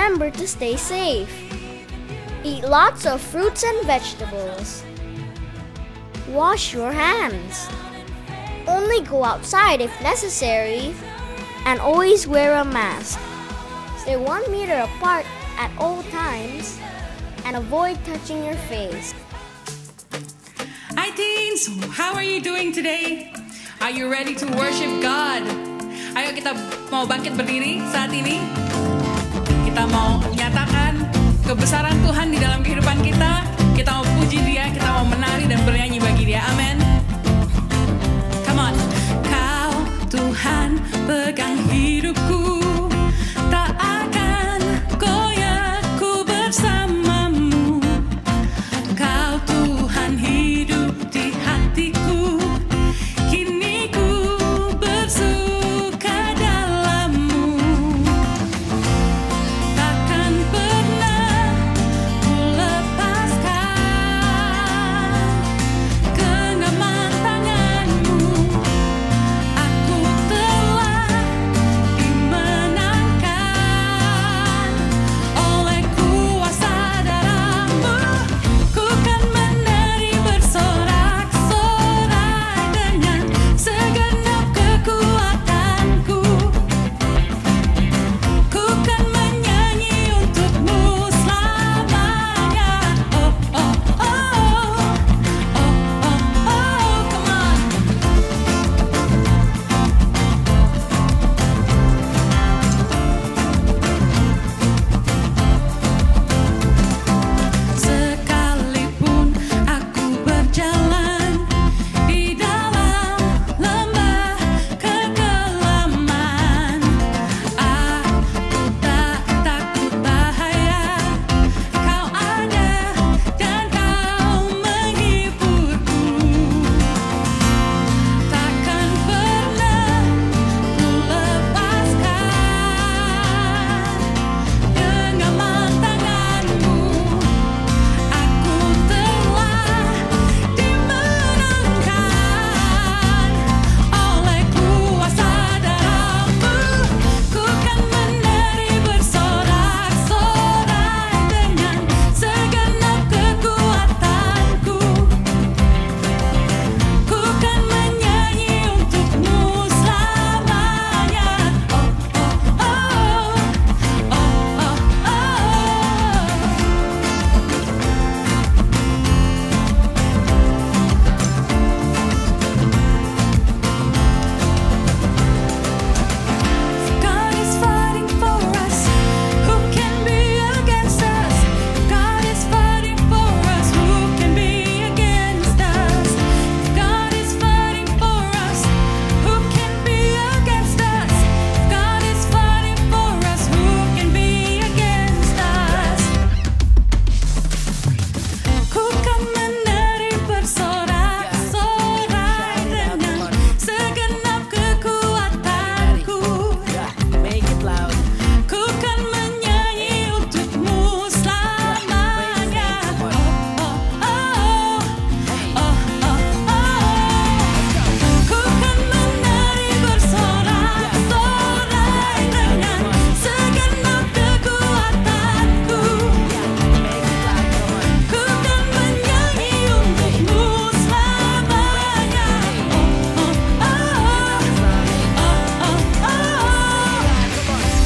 remember to stay safe. Eat lots of fruits and vegetables. Wash your hands. Only go outside if necessary, and always wear a mask. Stay 1 meter apart at all times, and avoid touching your face. Hi teens, how are you doing today? Are you ready to worship God? Ayo kita mau bangkit berdiri saat ini. Kita mau menyatakan kebesaran Tuhan di dalam kehidupan kita. Kita mau puji Dia, kita mau menari dan bernyanyi bagi Dia. Amin. Come on. Kau Tuhan pegang hidupku, tak akan goyah ku bersamamu. Kau Tuhan hidup di hatiku, kini ku bersuka dalam-Mu. Takkan pernah ku lepaskan genggaman tangan-Mu. Aku telah dimenangkan oleh kuasa darah-Mu. Ku kan menari bersorak-sorai dengan segenap kekuatanku. Ku kan menyanyi untuk-Mu selamanya. Oh, oh, oh, oh, oh, oh, come on. Sekalipun aku berjalan di dalam lembah kekelaman, aku tak takut bahaya. Kau ada dan Kau menghiburku. Takkan pernah ku lepaskan genggaman tangan-Mu. Aku telah dimenangkan oleh kuasa darah-Mu. Ku kan menari bersorak-sorai dengan segenap kekuatanku. Ku kan menyanyi untuk-Mu selamanya. Oh, oh, oh, oh, oh, oh. God is fighting for us. Who can be against us? God is fighting for us. Who can be against us? God is fighting for us. Who can be against us? God is fighting for us. Who can be against us? Ku kan menari bersorak-sorai dengan segenap kekuatanku. Ku kan menyanyi untuk-Mu selamanya. Oh, oh, oh, oh, oh, oh. Ku kan menari bersorak-sorai dengan segenap kekuatanku. Ku kan menyanyi untuk-Mu selamanya. Oh, oh, oh, oh, oh, oh.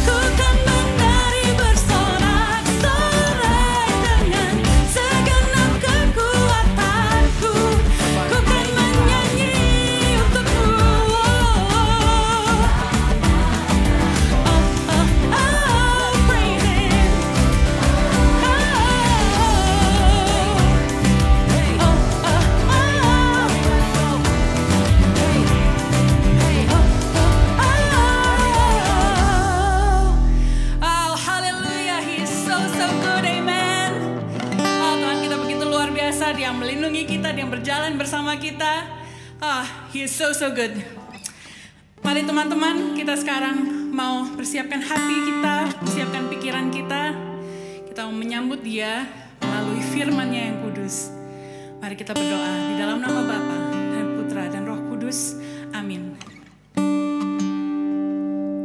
Ku kan menari bersorak-sorai dengan segenap kekuatanku. Ku kan menyanyi untuk-Mu. Praise Him. Oh, hallelujah, He is so good, amen. Oh, Tuhan kita begitu luar biasa, Dia melindungi kita, Dia berjalan bersama kita. He is so good. Mari teman-teman, kita sekarang mau persiapkan hati kita, persiapkan pikiran kita. Kita mau menyambut Dia melalui firman-Nya yang kudus. Mari kita berdoa di dalam nama Bapa dan Putra dan Roh Kudus. Amin.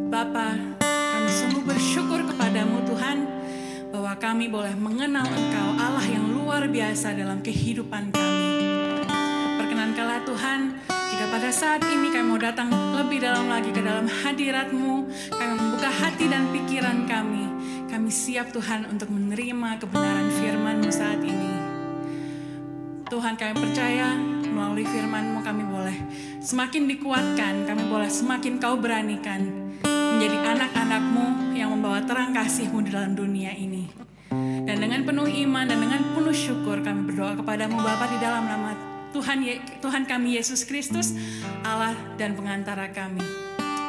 Bapa, kami sungguh bersyukur kepadamu Tuhan kami boleh mengenal Engkau, Allah yang luar biasa dalam kehidupan kami. Perkenankanlah Tuhan, jika pada saat ini kami mau datang lebih dalam lagi ke dalam hadirat-Mu, kami membuka hati dan pikiran kami. Kami siap Tuhan untuk menerima kebenaran firman-Mu saat ini. Tuhan, kami percaya melalui firman-Mu kami boleh semakin dikuatkan, kami boleh semakin Kau beranikan menjadi anak-anak-Mu yang membawa terang kasih-Mu di dalam dunia ini. Dan dengan penuh iman dan dengan penuh syukur kami berdoa kepada-Mu Bapa di dalam nama Tuhan kami Yesus Kristus, Allah dan pengantara kami.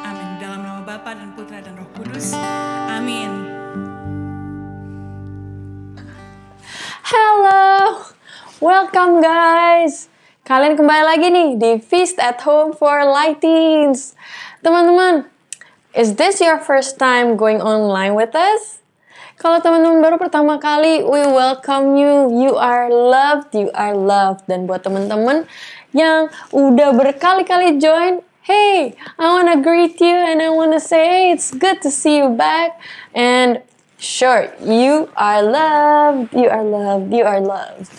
Amin. Dalam nama Bapa dan Putra dan Roh Kudus. Amin. Hello, welcome guys. Kalian kembali lagi nih di Feast at Home for Lighteens. Teman-teman, is this your first time going online with us? Kalau teman-teman baru pertama kali, we welcome you. You are loved, you are loved. Dan buat teman-teman yang udah berkali-kali join, hey, I wanna greet you and I wanna say, hey, it's good to see you back. And sure, you are loved, you are loved, you are loved.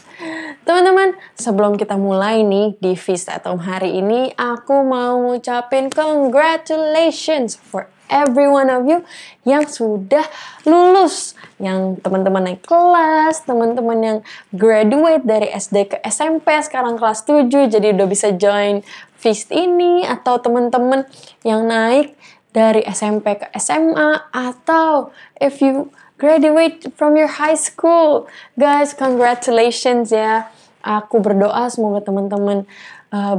Teman-teman, sebelum kita mulai nih di Feast at Home hari ini, aku mau ngucapin congratulations for every one of you yang sudah lulus. Yang teman-teman naik kelas, teman-teman yang graduate dari SD ke SMP, sekarang kelas 7, jadi udah bisa join Feast ini. Atau teman-teman yang naik dari SMP ke SMA, atau if you graduate from your high school. Guys, congratulations ya. Aku berdoa semoga teman-teman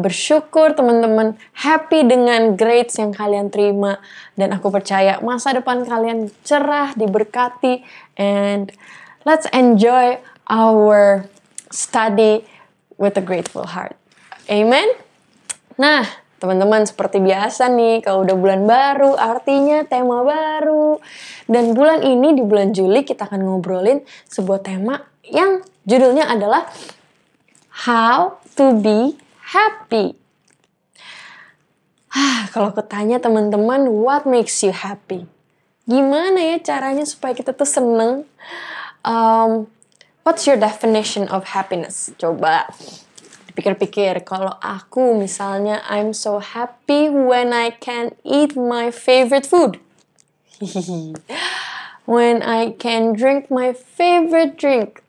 bersyukur, teman-teman happy dengan grades yang kalian terima. Dan aku percaya masa depan kalian cerah, diberkati. And let's enjoy our study with a grateful heart. Amen? Nah, teman-teman, seperti biasa nih, kalau udah bulan baru, artinya tema baru. Dan bulan ini, di bulan Juli, kita akan ngobrolin sebuah tema yang judulnya adalah How to be happy. Kalau aku tanya teman-teman, what makes you happy? Gimana ya caranya supaya kita tuh seneng? What's your definition of happiness? Coba pikir-pikir, kalau aku misalnya, I'm so happy when I can eat my favorite food. When I can drink my favorite drink.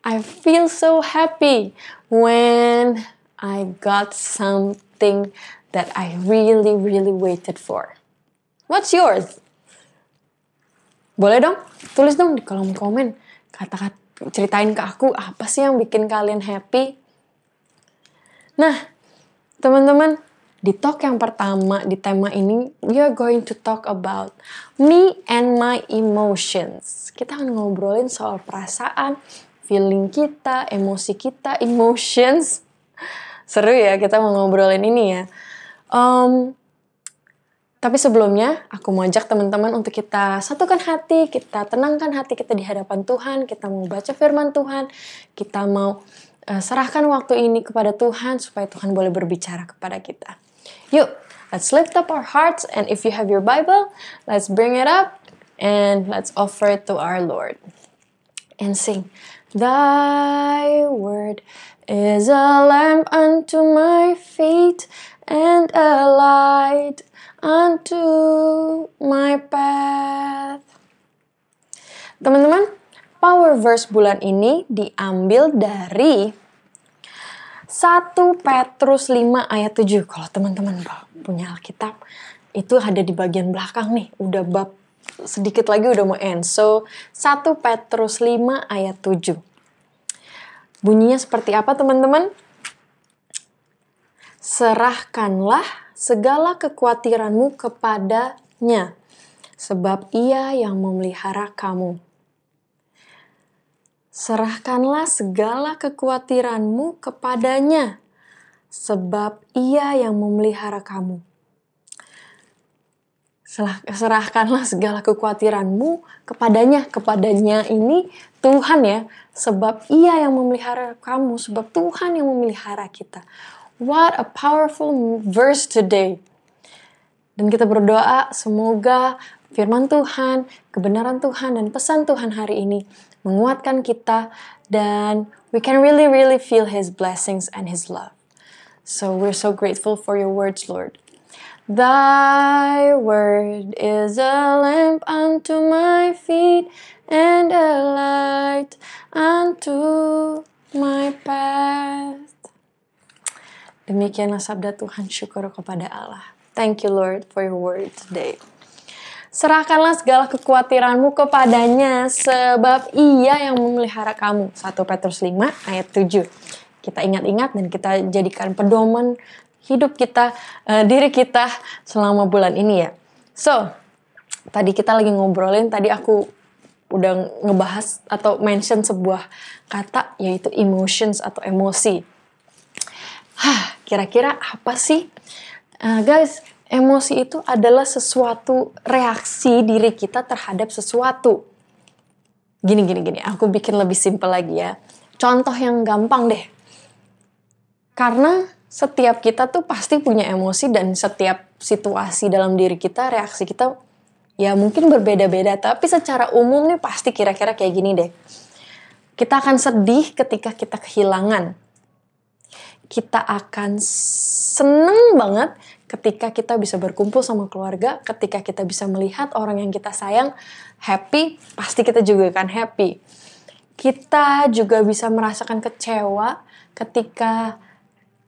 I feel so happy when I got something that I really, really waited for. What's yours? Boleh dong, tulis dong di kolom komen. Kata-kata, ceritain ke aku, apa sih yang bikin kalian happy? Nah, teman-teman, di talk yang pertama di tema ini, we are going to talk about me and my emotions. Kita akan ngobrolin soal perasaan, feeling kita, emosi kita, emotions. Seru ya kita mau ngobrolin ini ya. Tapi sebelumnya, aku mau ajak teman-teman untuk kita satukan hati, kita tenangkan hati kita di hadapan Tuhan, kita mau baca firman Tuhan, kita mau serahkan waktu ini kepada Tuhan supaya Tuhan boleh berbicara kepada kita. Yuk, let's lift up our hearts, and if you have your Bible, let's bring it up and let's offer it to our Lord. And sing, Thy word is a lamp unto my feet and a light unto my path. Teman-teman, power verse bulan ini diambil dari 1 Petrus 5 ayat 7. Kalau teman-teman punya Alkitab, itu ada di bagian belakang nih. Udah bab sedikit lagi udah mau end. So, 1 Petrus 5 ayat 7. Bunyinya seperti apa teman-teman? Serahkanlah segala kekhawatiranmu kepadanya, sebab Ia yang memelihara kamu. Serahkanlah segala kekhawatiranmu kepadanya, sebab Ia yang memelihara kamu. Serahkanlah segala kekhawatiranmu kepadanya. Kepadanya ini Tuhan ya, sebab Ia yang memelihara kamu, sebab Tuhan yang memelihara kita. What a powerful verse today. Dan kita berdoa semoga firman Tuhan, kebenaran Tuhan, dan pesan Tuhan hari ini menguatkan kita, dan we can really feel His blessings and His love. So we're so grateful for your words, Lord. Thy word is a lamp unto my feet and a light unto my path. Demikianlah sabda Tuhan, syukur kepada Allah. Thank you, Lord, for your word today. Serahkanlah segala kekhawatiranmu kepadanya, sebab Ia yang memelihara kamu. 1 Petrus 5 ayat 7. Kita ingat-ingat dan kita jadikan pedoman hidup kita, diri kita selama bulan ini ya. So, tadi kita lagi ngobrolin, tadi aku udah ngebahas atau mention sebuah kata, yaitu emotions atau emosi. Kira-kira apa sih? Guys, emosi itu adalah sesuatu reaksi diri kita terhadap sesuatu. Gini, aku bikin lebih simpel lagi ya. Contoh yang gampang deh. Karena setiap kita tuh pasti punya emosi dan setiap situasi dalam diri kita, reaksi kita ya mungkin berbeda-beda. Tapi secara umum nih pasti kira-kira kayak gini deh. Kita akan sedih ketika kita kehilangan. Kita akan seneng banget ketika kita bisa berkumpul sama keluarga, ketika kita bisa melihat orang yang kita sayang happy, pasti kita juga akan happy. Kita juga bisa merasakan kecewa ketika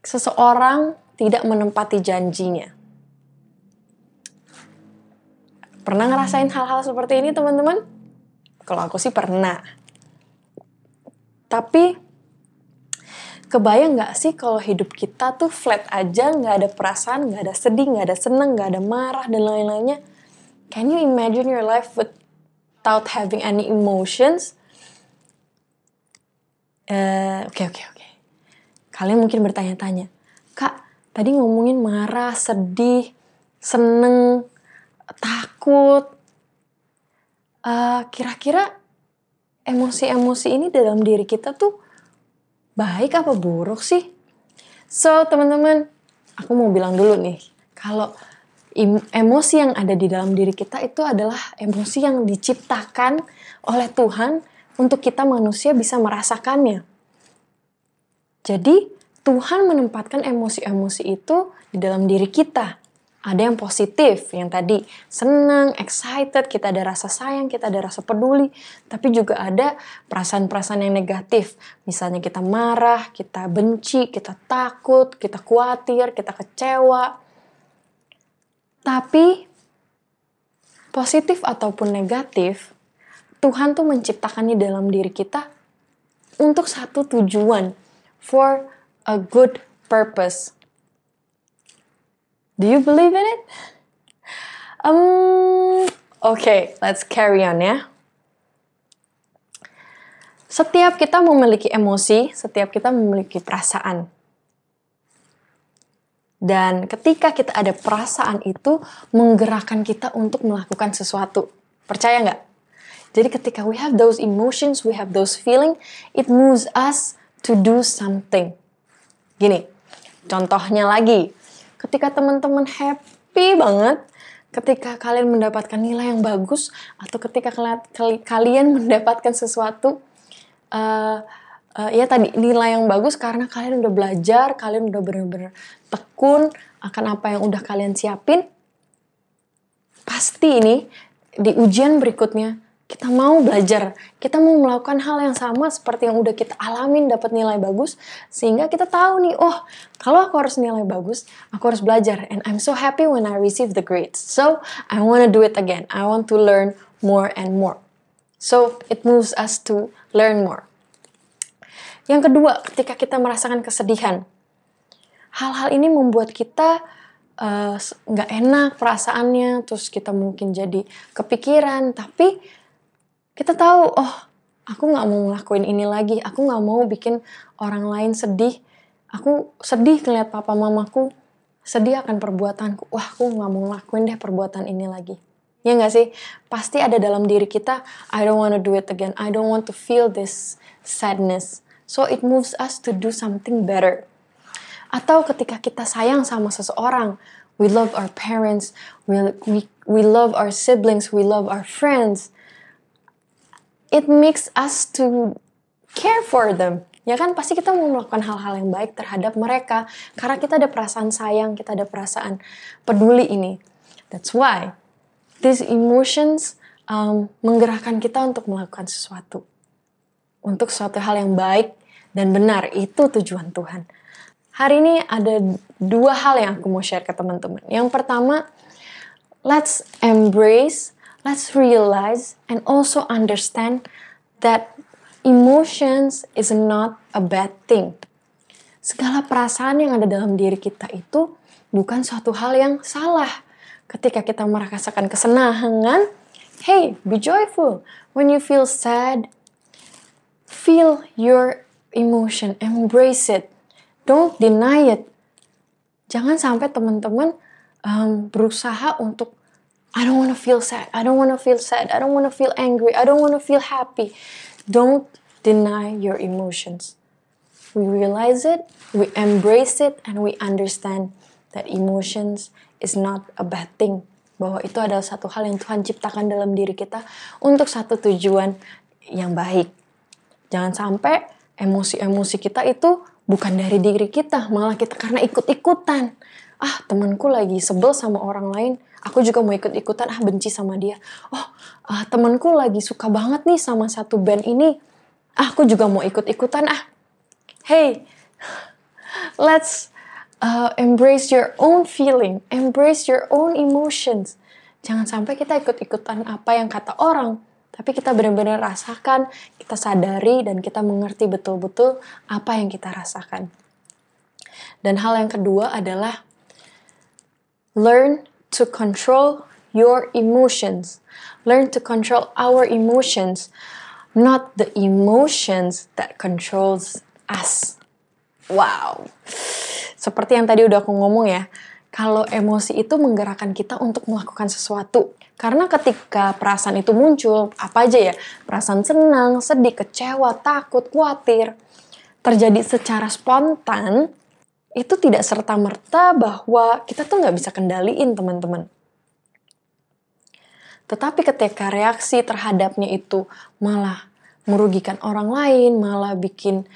seseorang tidak menempati janjinya. Pernah ngerasain hal-hal seperti ini, teman-teman? Kalau aku sih pernah. Tapi, kebayang gak sih kalau hidup kita tuh flat aja, gak ada perasaan, gak ada sedih, gak ada seneng, gak ada marah, dan lain-lainnya? Can you imagine your life without having any emotions? Oke. Kalian mungkin bertanya-tanya, Kak, tadi ngomongin marah, sedih, seneng, takut. Kira-kira emosi-emosi ini dalam diri kita tuh baik apa buruk sih? So, teman-teman, aku mau bilang dulu nih, kalau emosi yang ada di dalam diri kita itu adalah emosi yang diciptakan oleh Tuhan untuk kita manusia bisa merasakannya. Jadi, Tuhan menempatkan emosi-emosi itu di dalam diri kita. Ada yang positif, yang tadi senang, excited, kita ada rasa sayang, kita ada rasa peduli. Tapi juga ada perasaan-perasaan yang negatif. Misalnya kita marah, kita benci, kita takut, kita khawatir, kita kecewa. Tapi, positif ataupun negatif, Tuhan tuh menciptakannya dalam diri kita untuk satu tujuan. For a good purpose. Do you believe in it? Okay, let's carry on ya. Setiap kita memiliki emosi, setiap kita memiliki perasaan. Dan ketika kita ada perasaan itu, menggerakkan kita untuk melakukan sesuatu. Percaya nggak? Jadi ketika we have those emotions, we have those feelings, it moves us to do something. Gini, contohnya lagi. Ketika teman-teman happy banget, ketika kalian mendapatkan nilai yang bagus, atau ketika kalian mendapatkan sesuatu, ya tadi nilai yang bagus karena kalian udah belajar, kalian udah benar-benar tekun akan apa yang udah kalian siapin, pasti ini di ujian berikutnya kita mau belajar, kita mau melakukan hal yang sama seperti yang udah kita alamin, dapat nilai bagus, sehingga kita tahu nih, oh, kalau aku harus nilai bagus, aku harus belajar, and I'm so happy when I receive the grades. So, I want to do it again. I want to learn more and more. So, it moves us to learn more. Yang kedua, ketika kita merasakan kesedihan, hal-hal ini membuat kita nggak enak perasaannya, terus kita mungkin jadi kepikiran, tapi kita tahu, oh, aku nggak mau ngelakuin ini lagi, aku nggak mau bikin orang lain sedih, aku sedih ngeliat papa mamaku sedih akan perbuatanku, wah aku nggak mau ngelakuin deh perbuatan ini lagi. Ya nggak sih? Pasti ada dalam diri kita, I don't want to do it again, I don't want to feel this sadness. So it moves us to do something better. Atau ketika kita sayang sama seseorang, we love our parents, we love our siblings, we love our friends. it makes us to care for them. Ya kan, pasti kita mau melakukan hal-hal yang baik terhadap mereka. Karena kita ada perasaan sayang, kita ada perasaan peduli ini. That's why these emotions menggerakkan kita untuk melakukan sesuatu. Untuk suatu hal yang baik dan benar, itu tujuan Tuhan. Hari ini ada 2 hal yang aku mau share ke teman-teman. Yang pertama, let's embrace, let's realize, and also understand that emotions is not a bad thing. Segala perasaan yang ada dalam diri kita itu bukan suatu hal yang salah. Ketika kita merasakan kesenangan, hey, be joyful. When you feel sad, feel your emotion, embrace it. Don't deny it. Jangan sampai teman-teman berusaha untuk I don't want to feel sad, I don't want to feel sad, I don't want to feel angry, I don't want to feel happy. Don't deny your emotions. We realize it, we embrace it, and we understand that emotions is not a bad thing. Bahwa itu adalah satu hal yang Tuhan ciptakan dalam diri kita untuk satu tujuan yang baik. Jangan sampai emosi-emosi kita itu bukan dari diri kita, malah kita karena ikut-ikutan. Temanku lagi sebel sama orang lain, aku juga mau ikut-ikutan, benci sama dia. Temanku lagi suka banget nih sama satu band ini, aku juga mau ikut-ikutan. Hey, let's embrace your own feeling, embrace your own emotions. Jangan sampai kita ikut-ikutan apa yang kata orang, tapi kita benar-benar rasakan, kita sadari, dan kita mengerti betul-betul apa yang kita rasakan. Dan hal yang kedua adalah learn to control your emotions. Learn to control our emotions, not the emotions that controls us. Wow. Seperti yang tadi udah aku ngomong ya, kalau emosi itu menggerakkan kita untuk melakukan sesuatu. Karena ketika perasaan itu muncul, apa aja ya, perasaan senang, sedih, kecewa, takut, khawatir, terjadi secara spontan, itu tidak serta-merta bahwa kita tuh nggak bisa kendaliin, teman-teman. Tetapi ketika reaksi terhadapnya itu malah merugikan orang lain, malah bikin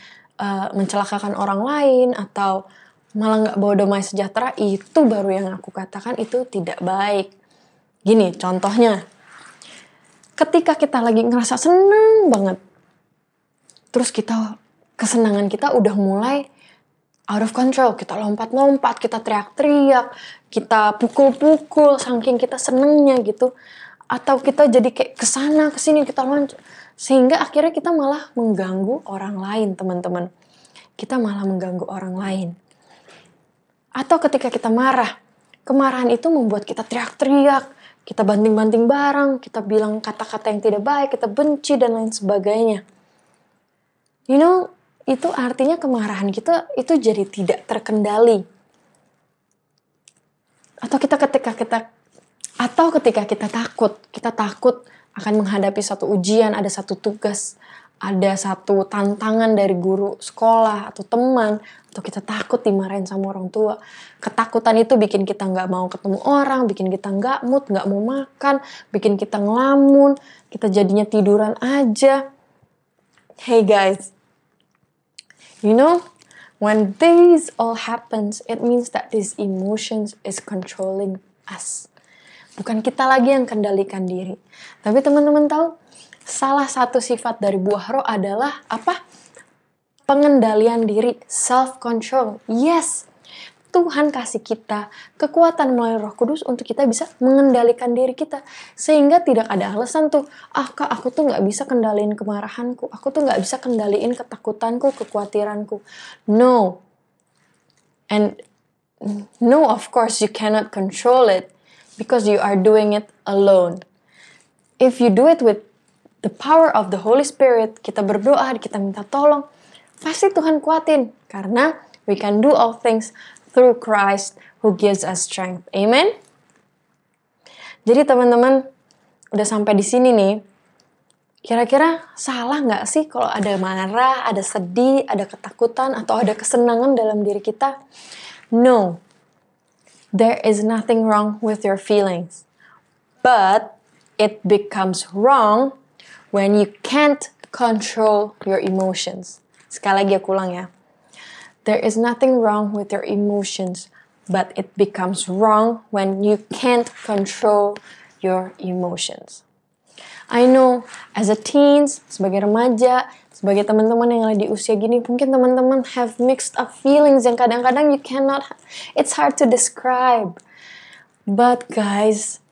mencelakakan orang lain, atau malah nggak bawa damai sejahtera, itu baru yang aku katakan itu tidak baik. Gini contohnya, ketika kita lagi ngerasa seneng banget, terus kesenangan kita udah mulai out of control, kita lompat-lompat, kita teriak-teriak, kita pukul-pukul, saking kita senengnya gitu. Atau kita jadi kayak kesana, kesini, kita loncat. Sehingga akhirnya kita malah mengganggu orang lain, teman-teman. Kita malah mengganggu orang lain. Atau ketika kita marah, kemarahan itu membuat kita teriak-teriak, kita banting-banting barang, kita bilang kata-kata yang tidak baik, kita benci, dan lain sebagainya. You know, itu artinya kemarahan kita itu jadi tidak terkendali. Atau ketika kita takut akan menghadapi satu ujian, ada satu tugas, ada satu tantangan dari guru sekolah atau teman, atau kita takut dimarahin sama orang tua. Ketakutan itu bikin kita nggak mau ketemu orang, bikin kita nggak mood, nggak mau makan, bikin kita ngelamun, kita jadinya tiduran aja. Hey guys, you know, when this all happens, it means that these emotions is controlling us. Bukan kita lagi yang kendalikan diri. Tapi teman-teman tahu, salah satu sifat dari buah roh adalah apa? Pengendalian diri, self-control. Yes, Tuhan kasih kita kekuatan melalui Roh Kudus untuk kita bisa mengendalikan diri kita. Sehingga tidak ada alasan tuh, Kak, aku tuh gak bisa kendaliin kemarahanku. Aku tuh gak bisa kendaliin ketakutanku, kekhawatiranku. No. And no, of course, you cannot control it because you are doing it alone. If you do it with the power of the Holy Spirit, kita berdoa, kita minta tolong, pasti Tuhan kuatin. Karena we can do all things through Christ who gives us strength. Amen? Jadi teman-teman, udah sampai di sini nih. Kira-kira salah nggak sih kalau ada marah, ada sedih, ada ketakutan, atau ada kesenangan dalam diri kita? No. There is nothing wrong with your feelings. But it becomes wrong when you can't control your emotions. Sekali lagi aku ulang ya. There is nothing wrong with your emotions, but it becomes wrong when you can't control your emotions. I know, as a teens, sebagai remaja, sebagai teman-teman yang lagi di usia gini, mungkin teman-teman have mixed up feelings yang kadang-kadang it's hard to describe. But guys,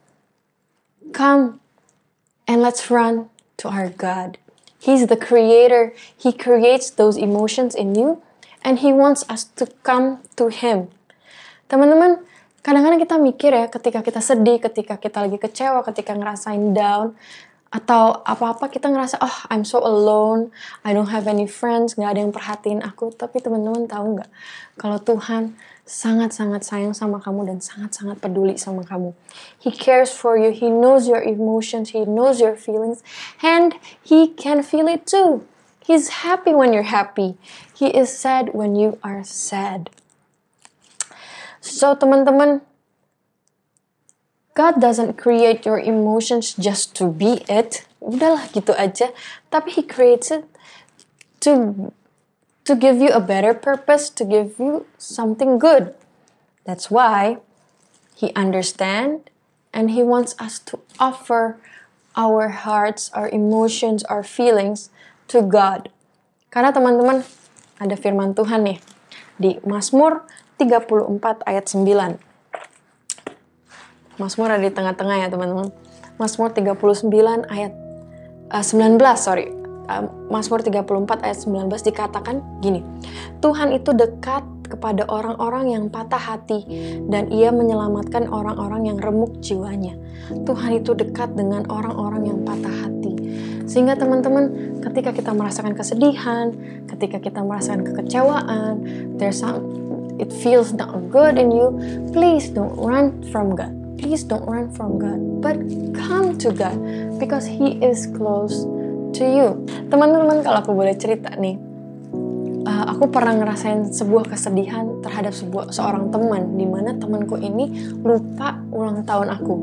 come and let's run to our God. He's the creator. He creates those emotions in you, and He wants us to come to Him. Teman-teman, kadang-kadang kita mikir ya, ketika kita sedih, ketika kita lagi kecewa, ketika ngerasain down, atau apa-apa kita ngerasa, oh I'm so alone, I don't have any friends, gak ada yang perhatiin aku. Tapi teman-teman tahu gak, kalau Tuhan sangat-sangat sayang sama kamu dan sangat-sangat peduli sama kamu. He cares for you, He knows your emotions, He knows your feelings, and He can feel it too. He's happy when you're happy. He is sad when you are sad. So teman-teman, God doesn't create your emotions just to be it. Udahlah gitu aja. Tapi He creates it to give you a better purpose, to give you something good. That's why He understands and He wants us to offer our hearts, our emotions, our feelings to God. Karena teman-teman, ada firman Tuhan nih di Mazmur 34 ayat 9. Mazmur ada di tengah-tengah ya teman-teman. Mazmur 39 ayat 19, sorry. Mazmur 34 ayat 19 dikatakan gini. Tuhan itu dekat kepada orang-orang yang patah hati dan Ia menyelamatkan orang-orang yang remuk jiwanya. Tuhan itu dekat dengan orang-orang yang patah hati. Sehingga teman-teman, ketika kita merasakan kesedihan, ketika kita merasakan kekecewaan, it feels not good in you, please don't run from God. Please don't run from God, but come to God because He is close to you. Teman-teman, kalau aku boleh cerita nih, aku pernah ngerasain sebuah kesedihan terhadap seorang teman, di mana temanku ini lupa ulang tahun aku.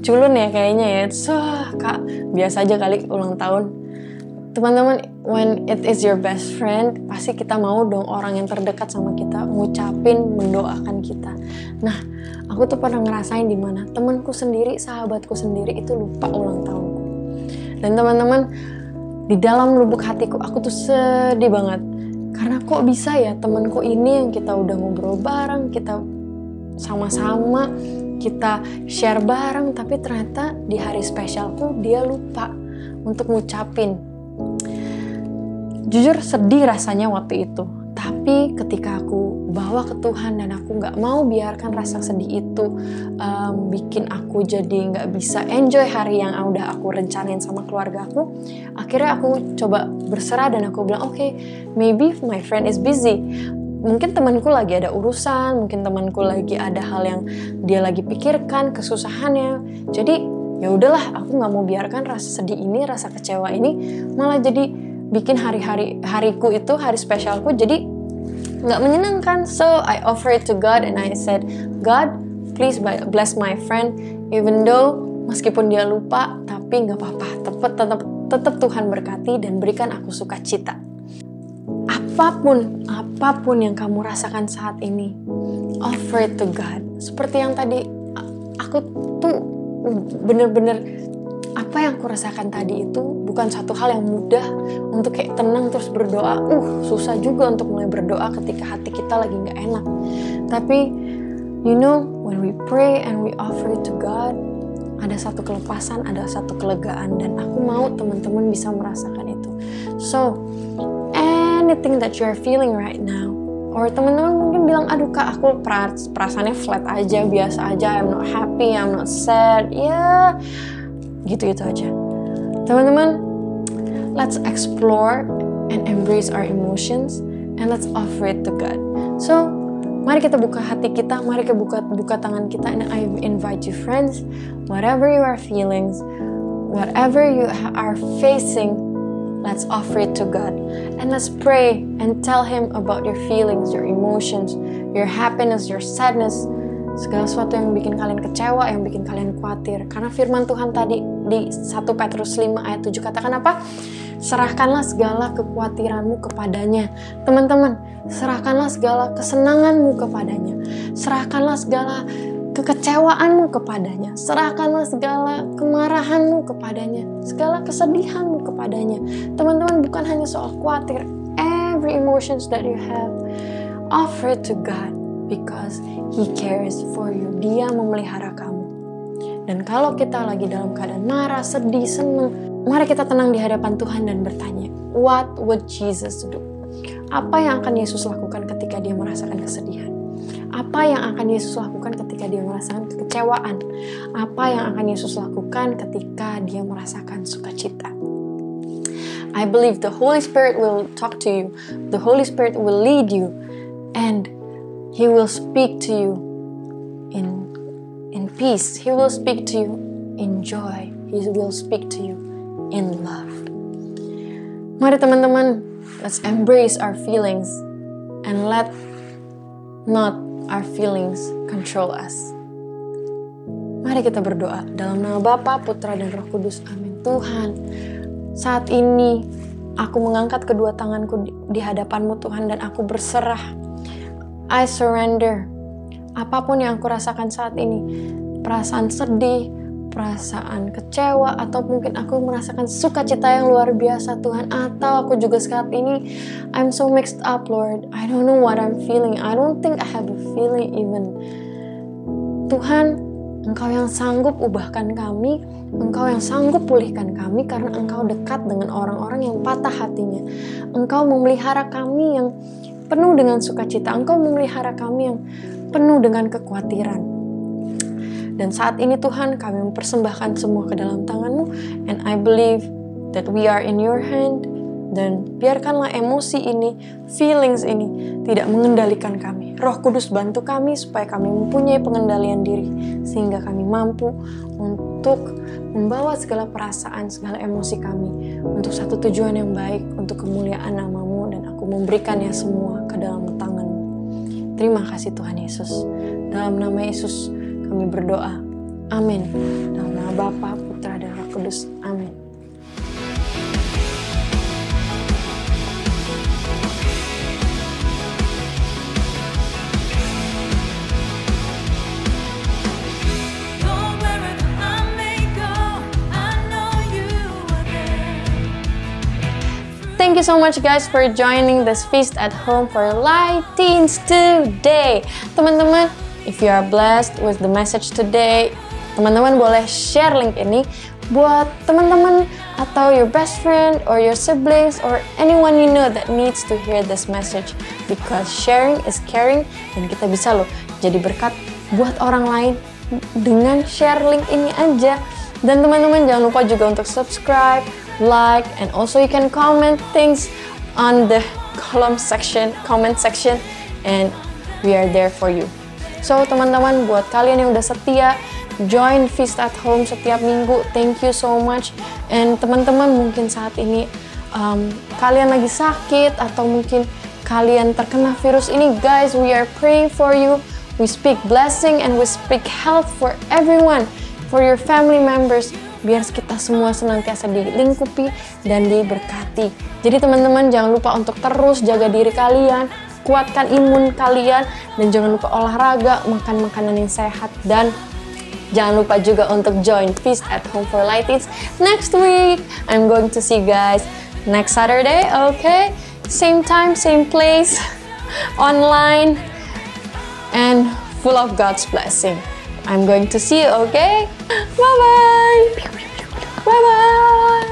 Culun ya kayaknya ya, kak biasa aja kali ulang tahun. Teman-teman, when it is your best friend, pasti kita mau dong orang yang terdekat sama kita ngucapin, mendoakan kita. Nah, aku tuh pernah ngerasain di mana temanku sendiri, sahabatku sendiri itu lupa ulang tahunku. Dan teman-teman, di dalam lubuk hatiku aku tuh sedih banget. Karena kok bisa ya temanku ini yang kita udah ngobrol bareng, kita sama-sama, kita share bareng, tapi ternyata di hari spesialku dia lupa untuk ngucapin. Jujur sedih rasanya waktu itu. Tapi ketika aku bawa ke Tuhan dan aku gak mau biarkan rasa sedih itu bikin aku jadi gak bisa enjoy hari yang udah aku rencanain sama keluarga aku, akhirnya aku coba berserah dan aku bilang, okay, maybe my friend is busy. Mungkin temanku lagi ada urusan, mungkin temanku lagi ada hal yang dia lagi pikirkan, kesusahannya. Jadi ya udahlah, aku gak mau biarkan rasa sedih ini, rasa kecewa ini malah jadi bikin hariku itu, hari spesialku jadi nggak menyenangkan. So I offer it to God and I said, God, please bless my friend, even though meskipun dia lupa, tapi nggak apa-apa, tetap Tuhan berkati dan berikan aku sukacita. Apapun yang kamu rasakan saat ini, offer it to God. Seperti yang tadi aku tuh bener-bener, apa yang aku rasakan tadi itu bukan satu hal yang mudah untuk kayak tenang terus berdoa. Susah juga untuk mulai berdoa ketika hati kita lagi gak enak. Tapi, you know, when we pray and we offer it to God, ada satu kelepasan, ada satu kelegaan, dan aku mau teman-teman bisa merasakan itu. So, anything that you're feeling right now, or teman-teman mungkin bilang, aduh kak, aku perasaannya flat aja, biasa aja, I'm not happy, I'm not sad, ya gitu-gitu aja. Teman-teman, let's explore and embrace our emotions and let's offer it to God. So, mari kita buka hati kita, mari kita buka tangan kita, and I invite you friends, whatever you are feeling, whatever you are facing, let's offer it to God. And let's pray and tell Him about your feelings, your emotions, your happiness, your sadness, segala sesuatu yang bikin kalian kecewa, yang bikin kalian khawatir. Karena firman Tuhan tadi di 1 Petrus 5 ayat 7 katakan apa? Serahkanlah segala kekhawatiranmu kepadanya. Teman-teman, serahkanlah segala kesenanganmu kepadanya. Serahkanlah segala kekecewaanmu kepadanya. Serahkanlah segala kemarahanmu kepadanya. Segala kesedihanmu kepadanya. Teman-teman, bukan hanya soal khawatir. Every emotions that you have, offer it to God because He cares for you. Dia memelihara kamu. Dan kalau kita lagi dalam keadaan marah, sedih, senang, mari kita tenang di hadapan Tuhan dan bertanya, what would Jesus do? Apa yang akan Yesus lakukan ketika dia merasakan kesedihan? Apa yang akan Yesus lakukan ketika dia merasakan kekecewaan? Apa yang akan Yesus lakukan ketika dia merasakan sukacita? I believe the Holy Spirit will talk to you. The Holy Spirit will lead you. And He will speak to you in peace. He will speak to you in joy. He will speak to you in love. Mari teman-teman, let's embrace our feelings and let not our feelings control us. Mari kita berdoa dalam nama Bapa, Putra, dan Roh Kudus. Amin. Tuhan, saat ini aku mengangkat kedua tanganku di hadapan-Mu Tuhan dan aku berserah. I surrender. Apapun yang aku rasakan saat ini, perasaan sedih, perasaan kecewa, atau mungkin aku merasakan sukacita yang luar biasa Tuhan, atau aku juga saat ini I'm so mixed up Lord, I don't know what I'm feeling, I don't think I have a feeling even. Tuhan, Engkau yang sanggup ubahkan kami, Engkau yang sanggup pulihkan kami karena Engkau dekat dengan orang-orang yang patah hatinya. Engkau memelihara kami yang penuh dengan sukacita, Engkau memelihara kami yang penuh dengan kekhawatiran. Dan saat ini Tuhan, kami mempersembahkan semua ke dalam tangan-Mu, and I believe that we are in Your hand. Dan biarkanlah emosi ini, feelings ini tidak mengendalikan kami. Roh Kudus bantu kami supaya kami mempunyai pengendalian diri, sehingga kami mampu untuk membawa segala perasaan, segala emosi kami untuk satu tujuan yang baik, untuk kemuliaan nama-Mu, dan aku memberikannya semua ke dalam tangan-Mu. Terima kasih Tuhan Yesus. Dalam nama Yesus kami berdoa. Amin. Dalam nama Bapa, Putra, dan Roh Kudus. Amin. Thank you so much guys for joining this Feast at Home for Light Teens today. Teman-teman, if you are blessed with the message today, teman-teman boleh share link ini buat teman-teman atau your best friend or your siblings or anyone you know that needs to hear this message, because sharing is caring, dan kita bisa loh jadi berkat buat orang lain dengan share link ini aja. Dan teman-teman jangan lupa juga untuk subscribe, like, and also you can comment things on the comment section, and we are there for you. So teman-teman, buat kalian yang udah setia join Feast at Home setiap minggu, thank you so much. And teman-teman, mungkin saat ini kalian lagi sakit atau mungkin kalian terkena virus ini, guys, we are praying for you. We speak blessing and we speak health for everyone, for your family members. Biar kita semua senantiasa dilingkupi dan diberkati. Jadi teman-teman jangan lupa untuk terus jaga diri kalian, kuatkan imun kalian, dan jangan lupa olahraga, makan makanan yang sehat, dan jangan lupa juga untuk join Feast at Home for Light Teens next week. I'm going to see you guys next Saturday, okay? Same time, same place, online, and full of God's blessing. I'm going to see you, okay? Bye-bye! Bye-bye!